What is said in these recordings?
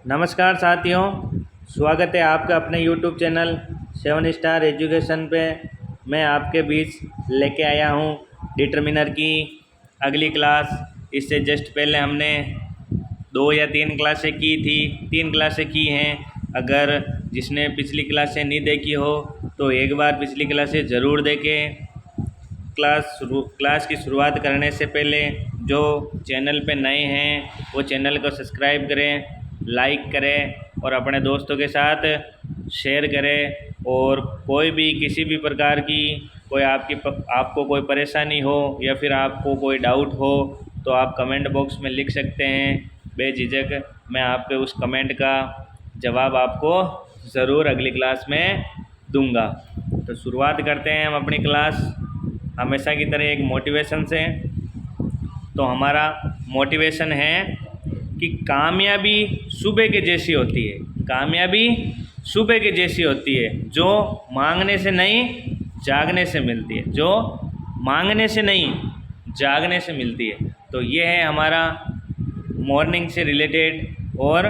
नमस्कार साथियों, स्वागत है आपका अपने YouTube चैनल 7 स्टार एजुकेशन पे। मैं आपके बीच लेके आया हूँ डिटर्मिनर की अगली क्लास। इससे जस्ट पहले हमने 2 या 3 क्लासें की थी, 3 क्लासें की हैं। अगर जिसने पिछली क्लासें नहीं देखी हो तो एक बार पिछली क्लासें ज़रूर देखें। क्लास की शुरुआत करने से पहले जो चैनल पे नए हैं वो चैनल को सब्सक्राइब करें, लाइक करें और अपने दोस्तों के साथ शेयर करें। और कोई भी किसी भी प्रकार की कोई आपको कोई परेशानी हो या फिर आपको कोई डाउट हो तो आप कमेंट बॉक्स में लिख सकते हैं। बेझिझक मैं आपके उस कमेंट का जवाब आपको ज़रूर अगली क्लास में दूंगा। तो शुरुआत करते हैं हम अपनी क्लास हमेशा की तरह एक मोटिवेशन से। तो हमारा मोटिवेशन है कि कामयाबी सुबह के जैसी होती है। कामयाबी सुबह के जैसी होती है, जो मांगने से नहीं जागने से मिलती है। जो मांगने से नहीं जागने से मिलती है। तो ये है हमारा मॉर्निंग से रिलेटेड और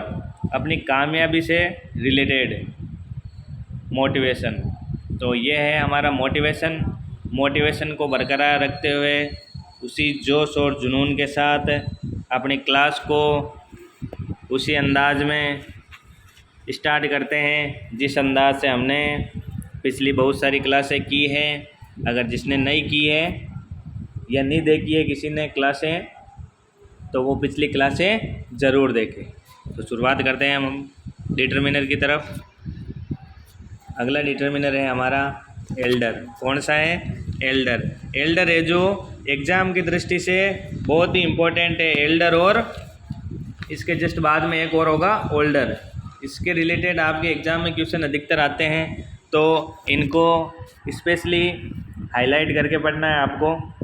अपनी कामयाबी से रिलेटेड मोटिवेशन। तो ये है हमारा मोटिवेशन को बरकरार रखते हुए उसी जोश और जुनून के साथ अपनी क्लास को उसी अंदाज में स्टार्ट करते हैं जिस अंदाज से हमने पिछली बहुत सारी क्लासें की हैं। अगर जिसने नहीं की है या नहीं देखी है किसी ने क्लासें तो वो पिछली क्लासें ज़रूर देखें। तो शुरुआत करते हैं हम डिटर्मिनर की तरफ। अगला डिटर्मिनर है हमारा एल्डर। कौन सा है? एल्डर। एल्डर है जो एग्ज़ाम की दृष्टि से बहुत ही इम्पोर्टेंट है। एल्डर और इसके जस्ट बाद में एक और होगा ओल्डर। इसके रिलेटेड आपके एग्ज़ाम में क्वेश्चन अधिकतर आते हैं, तो इनको स्पेशली हाईलाइट करके पढ़ना है आपको,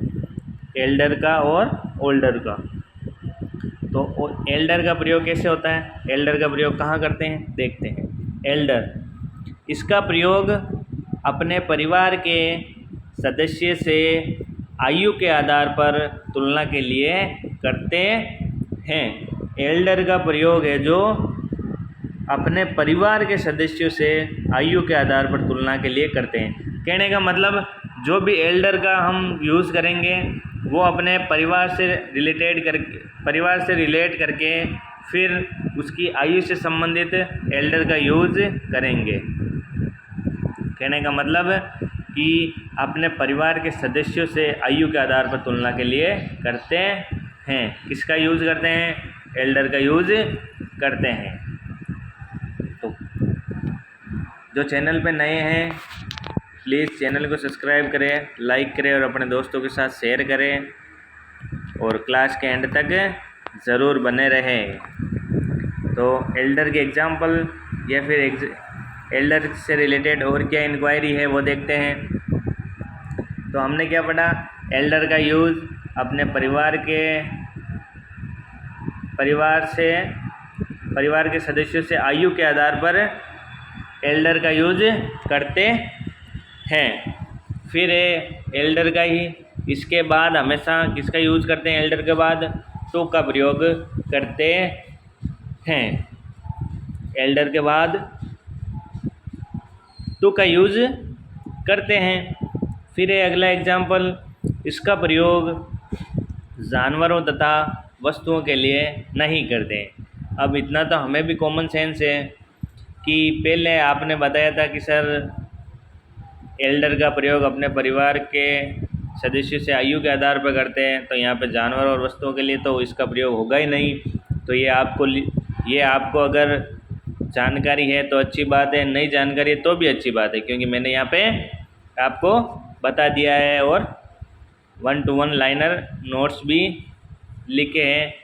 एल्डर का और ओल्डर का। तो एल्डर का प्रयोग कैसे होता है, एल्डर का प्रयोग कहाँ करते हैं, देखते हैं। एल्डर, इसका प्रयोग अपने परिवार के सदस्य से आयु के आधार पर तुलना के लिए करते हैं। एल्डर का प्रयोग है जो अपने परिवार के सदस्यों से आयु के आधार पर तुलना के लिए करते हैं। कहने का मतलब जो भी एल्डर का हम यूज़ करेंगे वो अपने परिवार से रिलेट करके फिर उसकी आयु से संबंधित एल्डर का यूज़ करेंगे। कहने का मतलब कि अपने परिवार के सदस्यों से आयु के आधार पर तुलना के लिए करते हैं। किसका यूज़ करते हैं? एल्डर का यूज़ करते हैं। तो जो चैनल पे नए हैं प्लीज़ चैनल को सब्सक्राइब करें, लाइक करें और अपने दोस्तों के साथ शेयर करें और क्लास के एंड तक ज़रूर बने रहें। तो एल्डर के एग्जाम्पल या फिर एल्डर से रिलेटेड और क्या इंक्वायरी है वो देखते हैं। तो हमने क्या पढ़ा? एल्डर का यूज़ अपने परिवार के सदस्यों से आयु के आधार पर एल्डर का यूज़ करते हैं। फिर एल्डर का ही इसके बाद हमेशा किसका यूज़ करते हैं? एल्डर के बाद टू का प्रयोग करते हैं। एल्डर के बाद टू का यूज़ करते हैं। फिर अगला एग्जाम्पल, इसका प्रयोग जानवरों तथा वस्तुओं के लिए नहीं करते। अब इतना तो हमें भी कॉमन सेंस है कि पहले आपने बताया था कि सर एल्डर का प्रयोग अपने परिवार के सदस्यों से आयु के आधार पर करते हैं, तो यहाँ पे जानवर और वस्तुओं के लिए तो इसका प्रयोग होगा ही नहीं। तो ये आपको अगर जानकारी है तो अच्छी बात है, नहीं जानकारी है तो भी अच्छी बात है, क्योंकि मैंने यहाँ पे आपको बता दिया है और 1 to 1 लाइनर नोट्स भी लिखे हैं।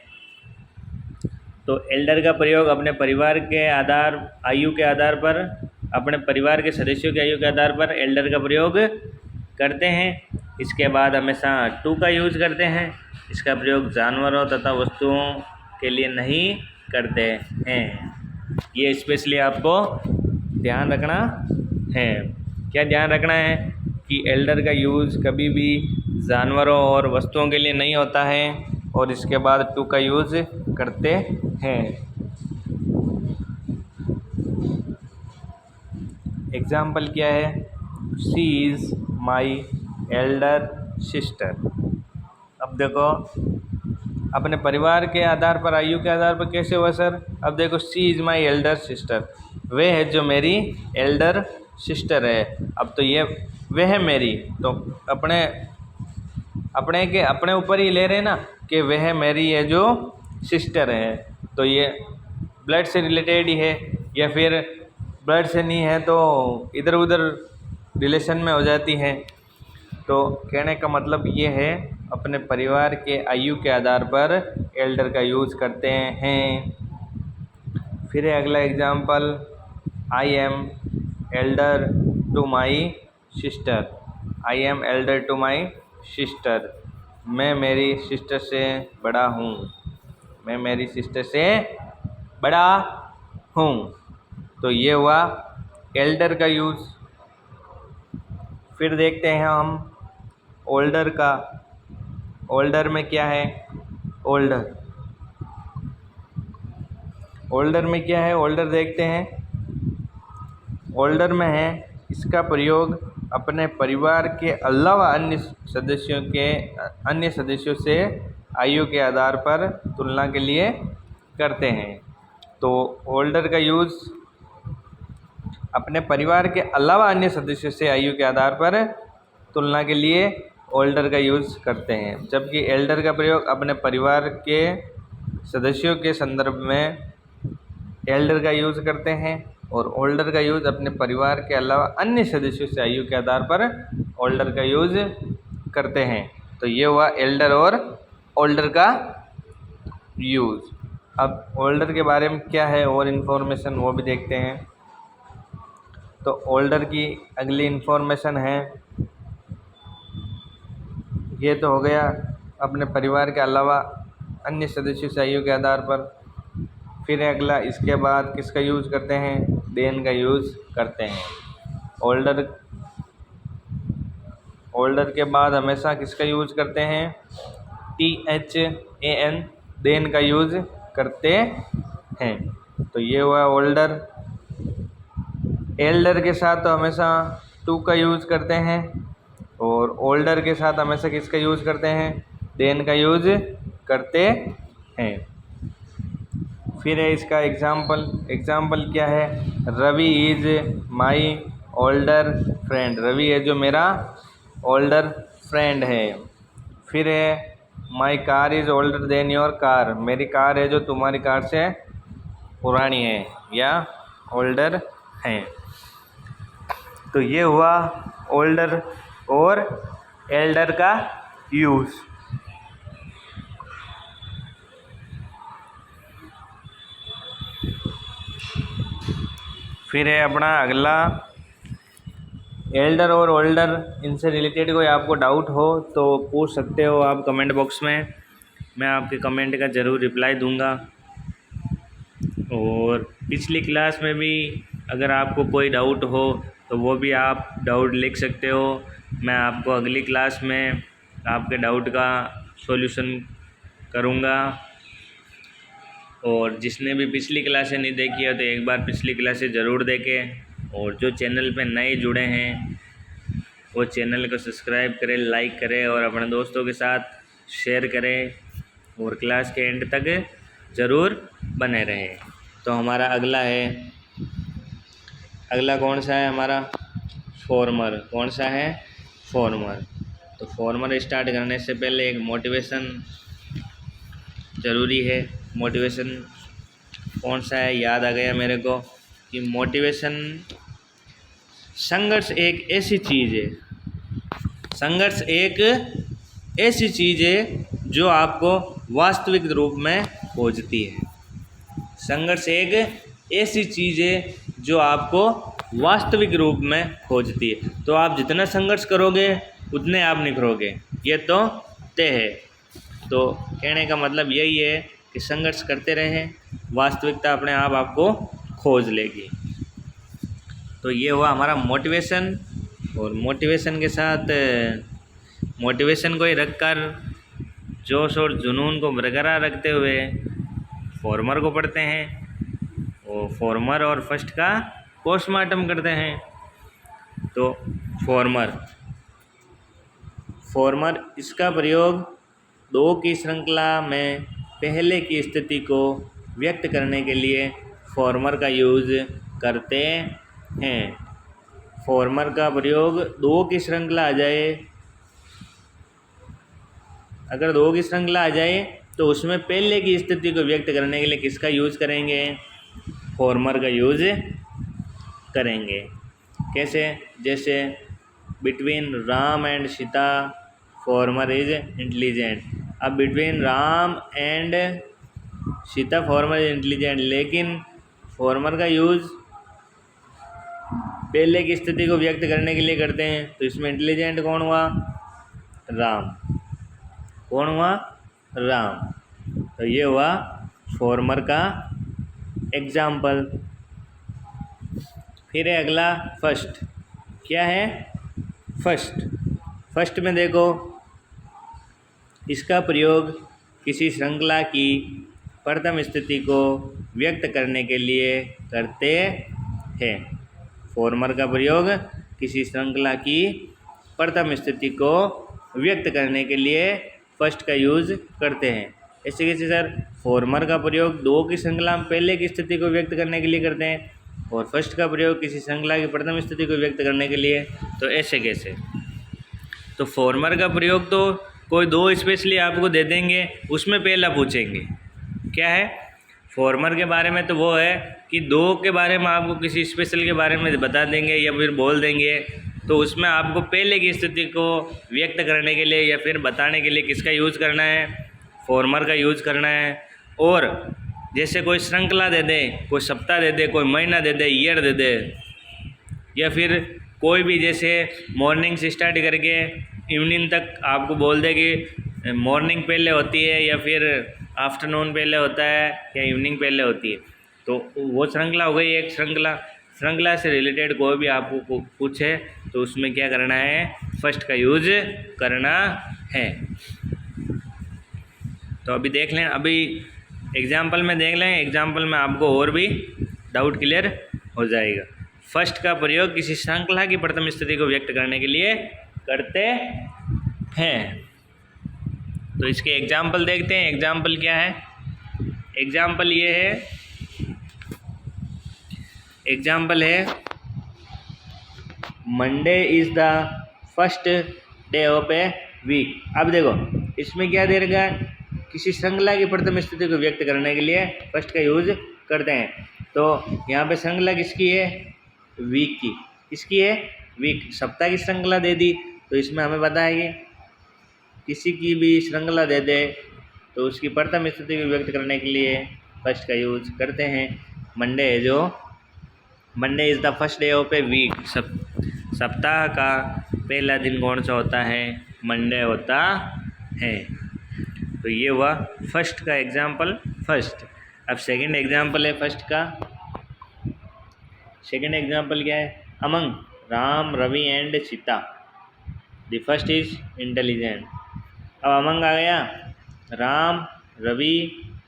तो एल्डर का प्रयोग अपने परिवार के आयु के आधार पर, अपने परिवार के सदस्यों के आयु के आधार पर एल्डर का प्रयोग करते हैं। इसके बाद हमेशा टू का यूज़ करते हैं। इसका प्रयोग जानवरों तथा वस्तुओं के लिए नहीं करते हैं। ये स्पेशली आपको ध्यान रखना है। क्या ध्यान रखना है? कि एल्डर का यूज़ कभी भी जानवरों और वस्तुओं के लिए नहीं होता है और इसके बाद टू का यूज़ करते हैं। एग्जाम्पल क्या है, she is my elder sister. अब देखो अपने परिवार के आधार पर, आयु के आधार पर कैसे हुआ सर? अब देखो she is my elder sister, वे है जो मेरी एल्डर सिस्टर है। अब तो ये वे है मेरी, तो अपने ऊपर ही ले रहे ना कि वह मेरी है जो सिस्टर है, तो ये ब्लड से रिलेटेड ही है, या फिर ब्लड से नहीं है तो इधर उधर रिलेशन में हो जाती है। तो कहने का मतलब ये है अपने परिवार के आयु के आधार पर एल्डर का यूज़ करते हैं। फिर है अगला example, I am elder to my sister. I am elder to my sister, मैं मेरी सिस्टर से बड़ा हूँ। मैं मेरी सिस्टर से बड़ा हूँ। तो ये हुआ एल्डर का यूज़। फिर देखते हैं हम ओल्डर का। ओल्डर में क्या है? ओल्डर में क्या है? ओल्डर देखते हैं। ओल्डर में है इसका प्रयोग अपने परिवार के अलावा अन्य सदस्यों से आयु के आधार पर तुलना के लिए करते हैं। तो ओल्डर का यूज़ अपने परिवार के अलावा अन्य सदस्यों से आयु के आधार पर तुलना के लिए ओल्डर का यूज़ करते हैं, जबकि एल्डर का प्रयोग अपने परिवार के सदस्यों के संदर्भ में एल्डर का यूज़ करते हैं, और ओल्डर का यूज़ अपने परिवार के अलावा अन्य सदस्यों से आयु के आधार पर ओल्डर का यूज़ करते हैं। तो ये हुआ एल्डर और ओल्डर का यूज़। अब ओल्डर के बारे में क्या है और इन्फॉर्मेशन वो भी देखते हैं। तो ओल्डर की अगली इन्फॉर्मेशन है, ये तो हो गया अपने परिवार के अलावा अन्य सदस्यों से आयु के आधार पर। फिर अगला, इसके बाद किसका यूज़ करते हैं? देन का यूज़ करते हैं। ओल्डर के बाद हमेशा किसका यूज़ करते हैं? THAN, देन का यूज़ करते हैं। तो ये हुआ ओल्डर। एल्डर के साथ तो हमेशा टू का यूज़ करते हैं, और ओल्डर के साथ हमेशा किसका यूज़ करते हैं? देन का यूज़ करते हैं। फिर है इसका एग्ज़ाम्पल क्या है? Ravi is my older friend, Ravi है जो मेरा ओल्डर फ्रेंड है। फिर है my car is older than your car, मेरी कार है जो तुम्हारी कार से पुरानी है या ओल्डर है। तो ये हुआ ओल्डर और एल्डर का यूज़। फिर है अपना अगला, एल्डर और ओल्डर, इनसे रिलेटेड कोई आपको डाउट हो तो पूछ सकते हो आप कमेंट बॉक्स में, मैं आपके कमेंट का ज़रूर रिप्लाई दूंगा। और पिछली क्लास में भी अगर आपको कोई डाउट हो तो वो भी आप डाउट लिख सकते हो, मैं आपको अगली क्लास में आपके डाउट का सॉल्यूशन करूंगा। और जिसने भी पिछली क्लासें नहीं देखी है तो एक बार पिछली क्लासें ज़रूर देखें, और जो चैनल पे नए जुड़े हैं वो चैनल को सब्सक्राइब करें, लाइक करें और अपने दोस्तों के साथ शेयर करें, और क्लास के एंड तक ज़रूर बने रहें। तो हमारा अगला कौन सा है? हमारा फॉर्मर। कौन सा है? फॉर्मर। तो फॉर्मर स्टार्ट करने से पहले एक मोटिवेशन ज़रूरी है। मोटिवेशन कौन सा है? याद आ गया मेरे को कि मोटिवेशन, संघर्ष एक ऐसी चीज़ है जो आपको वास्तविक रूप में खोजती है। संघर्ष एक ऐसी चीज़ है जो आपको वास्तविक रूप में खोजती है। तो आप जितना संघर्ष करोगे उतने आप निखरोगे, ये तो तय है। तो कहने का मतलब यही है कि संघर्ष करते रहें, वास्तविकता अपने आप आपको खोज लेगी। तो ये हुआ हमारा मोटिवेशन। और मोटिवेशन के साथ मोटिवेशन को ही रखकर जोश और जुनून को बरकरार रखते हुए फॉर्मर को पढ़ते हैं, और फॉर्मर और फर्स्ट का पोस्टमार्टम करते हैं। तो फॉर्मर, फॉर्मर इसका प्रयोग दो की श्रृंखला में पहले की स्थिति को व्यक्त करने के लिए फॉर्मर का यूज़ करते हैं। फॉर्मर का प्रयोग दो की श्रृंखला आ जाए, अगर दो की श्रृंखला आ जाए तो उसमें पहले की स्थिति को व्यक्त करने के लिए किसका यूज़ करेंगे? फॉर्मर का यूज़ करेंगे। कैसे? जैसे between Ram and Sita former is intelligent. अब between Ram and Sita former is intelligent, लेकिन फॉर्मर का यूज़ पहले की स्थिति को व्यक्त करने के लिए करते हैं, तो इसमें इंटेलिजेंट कौन हुआ? राम। कौन हुआ? राम। तो ये हुआ फॉर्मर का एग्जाम्पल। फिर है अगला फर्स्ट। क्या है? फर्स्ट। फर्स्ट में देखो, इसका प्रयोग किसी श्रृंखला की प्रथम स्थिति को व्यक्त करने के लिए करते हैं। फॉर्मर का प्रयोग किसी श्रृंखला की प्रथम स्थिति को व्यक्त करने के लिए फर्स्ट का यूज़ करते हैं। ऐसे कैसे सर? फॉर्मर का प्रयोग दो की श्रृंखला में पहले की स्थिति को व्यक्त करने के लिए करते हैं और फर्स्ट का प्रयोग किसी श्रृंखला की प्रथम स्थिति को व्यक्त करने के लिए, तो ऐसे कैसे? तो फॉर्मर का प्रयोग तो कोई दो स्पेशली आपको दे देंगे, उसमें पहला पूछेंगे क्या है फॉर्मर के बारे में, तो वो है कि दो के बारे में आपको किसी स्पेशल के बारे में बता देंगे या फिर बोल देंगे, तो उसमें आपको पहले की स्थिति को व्यक्त करने के लिए या फिर बताने के लिए किसका यूज़ करना है? फॉर्मर का यूज़ करना है। और जैसे कोई श्रृंखला दे दे, कोई सप्ताह दे दे, कोई महीना दे दे, ईयर दे दे, या फिर कोई भी जैसे मॉर्निंग से स्टार्ट करके इवनिंग तक आपको बोल दे कि मॉर्निंग पहले होती है या फिर आफ्टरनून पहले होता है या इवनिंग पहले होती है, तो वो श्रृंखला हो गई एक श्रृंखला। श्रृंखला से रिलेटेड कोई भी आपको पूछे तो उसमें क्या करना है? फर्स्ट का यूज़ करना है। तो अभी देख लें, अभी एग्जाम्पल में देख लें, एग्जाम्पल में आपको और भी डाउट क्लियर हो जाएगा। फर्स्ट का प्रयोग किसी श्रृंखला की प्रथम स्थिति को व्यक्त करने के लिए करते हैं। तो इसके एग्जाम्पल देखते हैं। एग्जाम्पल क्या है? एग्जाम्पल ये है, एग्जाम्पल है Monday is the first day of a week. अब देखो इसमें क्या दे रखा है? किसी श्रृंखला की प्रथम स्थिति को व्यक्त करने के लिए फर्स्ट का यूज़ करते हैं। तो यहाँ पे श्रृंखला किसकी है? वीक की। किसकी है? वीक। सप्ताह की श्रृंखला दे दी तो इसमें हमें पता है कि किसी की भी श्रृंखला दे दे तो उसकी प्रथम स्थिति को व्यक्त करने के लिए फर्स्ट का यूज़ करते हैं। मंडे है जो Monday is the first day of a week. सप्ताह का पहला दिन कौन सा होता है? मंडे होता है। तो ये हुआ फर्स्ट का एग्जाम्पल फर्स्ट। अब सेकंड एग्जाम्पल है फर्स्ट का। सेकंड एग्जाम्पल क्या है? Among Ram Ravi and Sita the first is intelligent. अब अमंग आ गया, राम रवि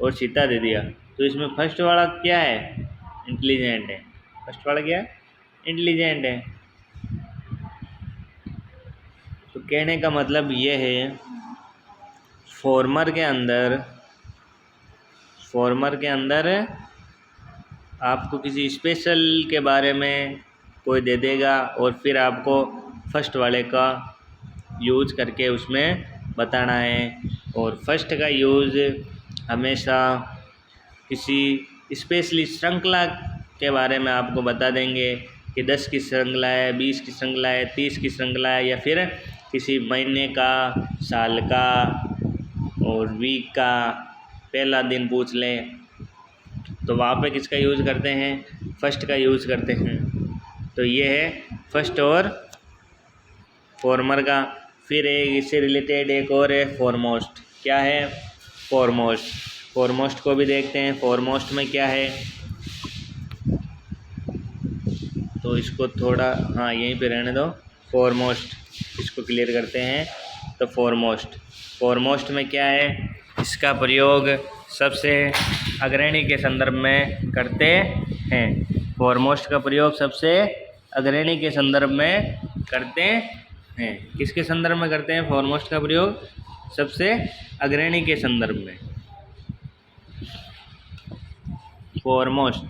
और सीता दे दिया, तो इसमें फर्स्ट वाला क्या है? इंटेलिजेंट है। फर्स्ट वाला क्या है? इंटेलिजेंट है। तो कहने का मतलब ये है फॉर्मर के अंदर आपको किसी स्पेशल के बारे में कोई दे देगा और फिर आपको फर्स्ट वाले का यूज़ करके उसमें बताना है। और फर्स्ट का यूज़ हमेशा किसी स्पेशली श्रृंखला के बारे में आपको बता देंगे कि 10 की श्रृंखला है, 20 की श्रृंखला है, 30 की श्रृंखला है, या फिर किसी महीने का, साल का और वीक का पहला दिन पूछ लें, तो वहाँ पे किसका यूज़ करते हैं? फर्स्ट का यूज़ करते हैं। तो ये है फर्स्ट और फॉर्मर का। फिर इससे रिलेटेड एक और है फॉरमोस्ट। क्या है? फॉरमोस्ट। फॉरमोस्ट को भी देखते हैं। फॉरमोस्ट में क्या है? तो इसको थोड़ा यहीं पे रहने दो। फॉरमोस्ट इसको क्लियर करते हैं। तो फॉरमोस्ट में क्या है? इसका प्रयोग सबसे अग्रणी के संदर्भ में करते हैं। फॉरमोस्ट का प्रयोग सबसे अग्रणी के संदर्भ में करते हैं। किसके संदर्भ में करते हैं फॉरमोस्ट का प्रयोग? सबसे अग्रणी के संदर्भ में। फॉरमोस्ट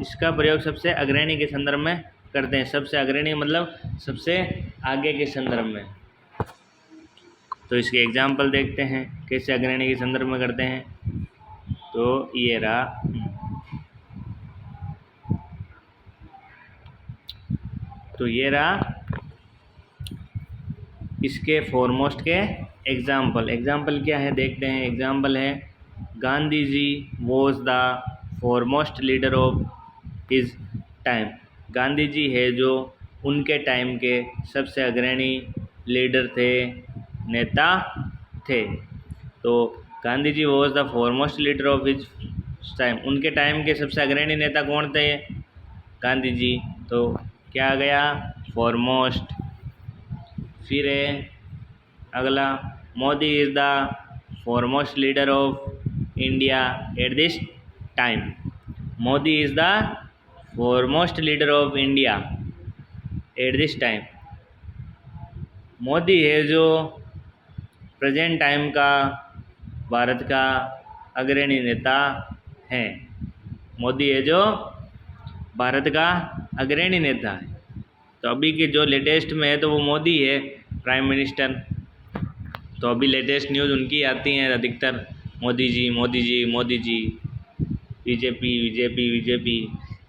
इसका प्रयोग सबसे अग्रणी के संदर्भ में करते हैं। सबसे अग्रणी मतलब सबसे आगे के संदर्भ में। तो इसके एग्जाम्पल देखते हैं कैसे अग्रणी के संदर्भ में करते हैं। तो ये रहा, इसके फॉरमोस्ट के एग्जाम्पल क्या है देखते हैं। एग्जाम्पल है Gandhi ji was the foremost leader of his time. Gandhi ji है जो उनके टाइम के सबसे अग्रणी लीडर थे, नेता थे। तो Gandhi ji was the foremost leader of his time, उनके टाइम के सबसे अग्रणी नेता कौन थे? गांधी जी। तो क्या आ गया? फॉरमोस्ट। फिर है अगला, Modi is the foremost leader of India at this time. Modi is the foremost leader of India at this time. Modi है जो प्रेजेंट टाइम का भारत का अग्रणी नेता है। मोदी है जो भारत का अग्रणी नेता है। तो अभी के जो लेटेस्ट में है तो वो मोदी है प्राइम मिनिस्टर। तो अभी लेटेस्ट न्यूज़ उनकी आती हैं अधिकतर, Modi ji Modi ji Modi ji, BJP BJP BJP.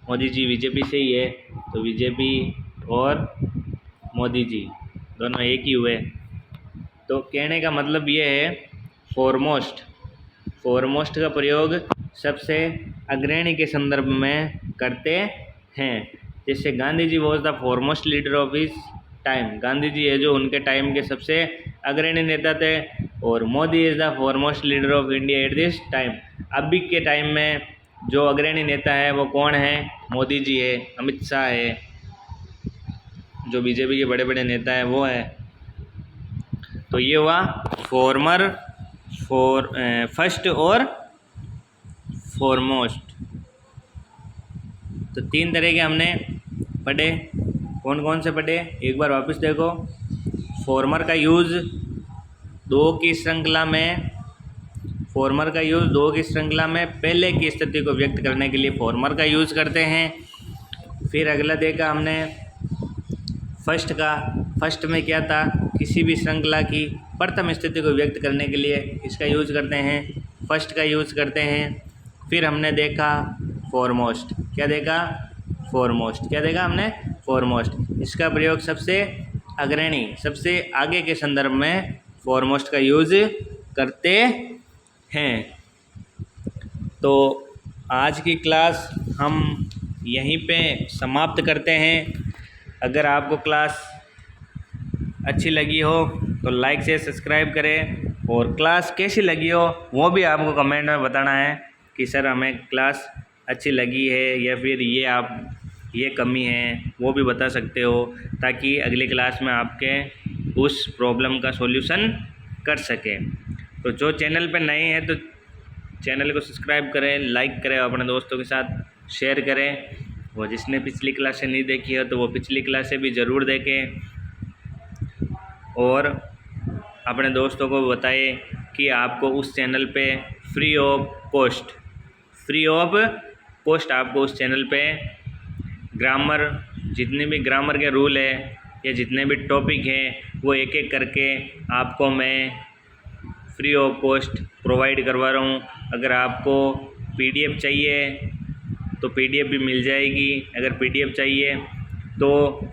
Modi ji BJP से ही है, तो बीजेपी और मोदी जी दोनों एक ही हुए। तो कहने का मतलब ये है फॉरमोस्ट का प्रयोग सबसे अग्रणी के संदर्भ में करते हैं। जैसे Gandhi ji was the foremost leader of his time, Gandhi ji है जो उनके टाइम के सबसे अग्रणी नेता थे। और Modi is the foremost leader of India at this time, अभी के टाइम में जो अग्रणी नेता है वो कौन है? मोदी जी है, अमित शाह है, जो बीजेपी के बड़े बड़े नेता हैं वो है। तो ये हुआ फर्स्ट और फॉरमोस्ट। तो 3 तरह के हमने पढ़े। कौन कौन से पढ़े एक बार वापस देखो। फॉर्मर का यूज़ दो की श्रृंखला में पहले की स्थिति को व्यक्त करने के लिए फॉर्मर का यूज़ करते हैं। फिर अगला देखा हमने फर्स्ट में क्या था? किसी भी श्रृंखला की प्रथम स्थिति को व्यक्त करने के लिए इसका यूज़ करते हैं, फर्स्ट का यूज़ करते हैं। फिर हमने देखा फॉरमोस्ट। क्या देखा हमने? फॉरमोस्ट। इसका प्रयोग सबसे अग्रणी, सबसे आगे के संदर्भ में फॉरमोस्ट का यूज़ करते हैं। तो आज की क्लास हम यहीं पे समाप्त करते हैं। अगर आपको क्लास अच्छी लगी हो तो लाइक से सब्सक्राइब करें, और क्लास कैसी लगी हो वो भी आपको कमेंट में बताना है कि सर हमें क्लास अच्छी लगी है या फिर ये कमी है, वो भी बता सकते हो, ताकि अगली क्लास में आपके उस प्रॉब्लम का सॉल्यूशन कर सकें। तो जो चैनल पे नए हैं तो चैनल को सब्सक्राइब करें, लाइक करें, अपने दोस्तों के साथ शेयर करें। वो जिसने पिछली क्लासें नहीं देखी है तो वो पिछली क्लासें भी ज़रूर देखें, और अपने दोस्तों को बताएं कि आपको उस चैनल पे फ्री ऑफ कॉस्ट आपको उस चैनल पे जितने भी ग्रामर के रूल है या जितने भी टॉपिक हैं वो एक एक करके आपको मैं फ्री ऑफ कॉस्ट प्रोवाइड करवा रहा हूँ। अगर आपको PDF चाहिए तो PDF भी मिल जाएगी। अगर PDF चाहिए तो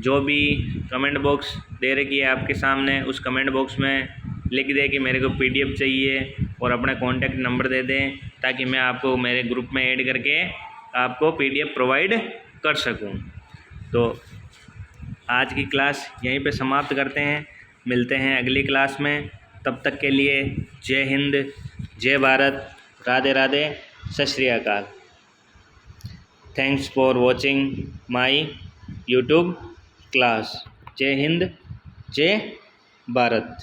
जो भी कमेंट बॉक्स दे रखी है आपके सामने, उस कमेंट बॉक्स में लिख दें कि मेरे को PDF चाहिए और अपना कॉन्टैक्ट नंबर दे दें, ताकि मैं आपको मेरे ग्रुप में ऐड करके आपको PDF प्रोवाइड कर सकूं। तो आज की क्लास यहीं पे समाप्त करते हैं, मिलते हैं अगली क्लास में। तब तक के लिए जय हिंद, जय भारत, राधे राधे, सत श्री अकाल। Thanks for watching my YouTube class. जय हिंद, जय भारत।